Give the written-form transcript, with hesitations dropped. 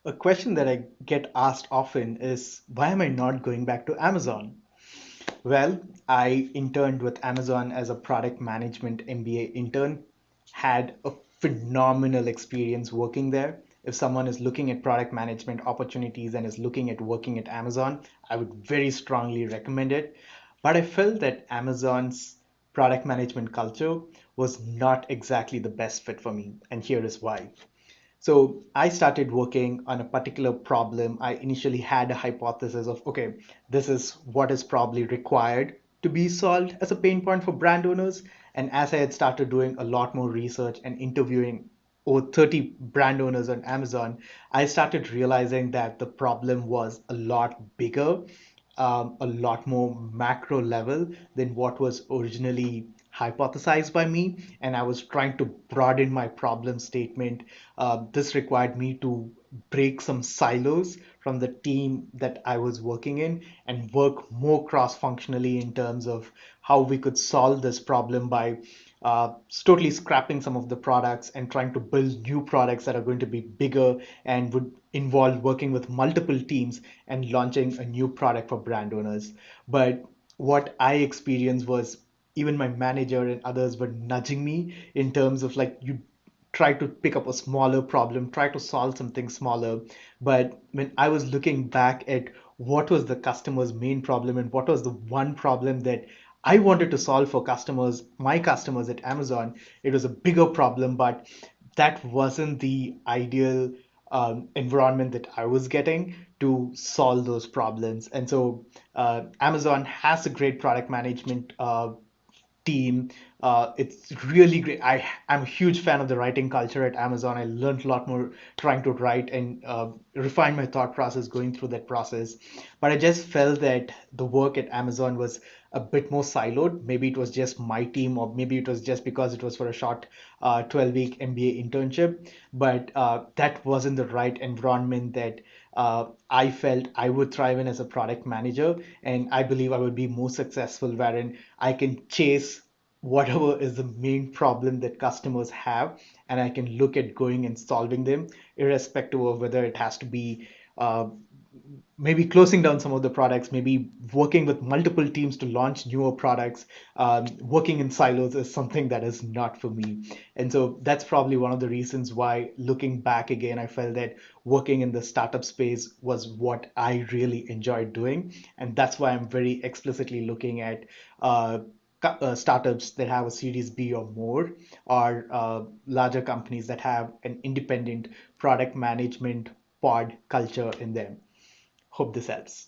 A question that I get asked often is why am I not going back to Amazon? Well, I interned with Amazon as a product management MBA intern, had a phenomenal experience working there. If someone is looking at product management opportunities and is looking at working at Amazon, I would very strongly recommend it. But I felt that Amazon's product management culture was not exactly the best fit for me, and here is why. So I started working on a particular problem. I initially had a hypothesis of, okay, this is what is probably required to be solved as a pain point for brand owners. And as I had started doing a lot more research and interviewing over 30 brand owners on Amazon, I started realizing that the problem was a lot bigger, a lot more macro level than what was originally hypothesized by me. And I was trying to broaden my problem statement. This required me to break some silos from the team that I was working in and work more cross functionally in terms of how we could solve this problem by totally scrapping some of the products and trying to build new products that are going to be bigger and would involve working with multiple teams and launching a new product for brand owners. But what I experienced was even my manager and others were nudging me in terms of like, you try to pick up a smaller problem, try to solve something smaller. But when I was looking back at what was the customer's main problem and what was the one problem that I wanted to solve for customers, my customers at Amazon, it was a bigger problem, but that wasn't the ideal environment that I was getting to solve those problems. And so Amazon has a great product management team. It's really great. I'm a huge fan of the writing culture at Amazon. I learned a lot more trying to write and refine my thought process going through that process. But I just felt that the work at Amazon was a bit more siloed. Maybe it was just my team, or maybe it was just because it was for a short 12-week MBA internship. But that wasn't the right environment that I felt I would thrive in as a product manager. And I believe I would be more successful wherein I can chase whatever is the main problem that customers have, and I can look at going and solving them, irrespective of whether it has to be maybe closing down some of the products, maybe working with multiple teams to launch newer products. Working in silos is something that is not for me. And so that's probably one of the reasons why, looking back again, I felt that working in the startup space was what I really enjoyed doing. And that's why I'm very explicitly looking at startups that have a Series B or more, or larger companies that have an independent product management pod culture in them. Hope this helps.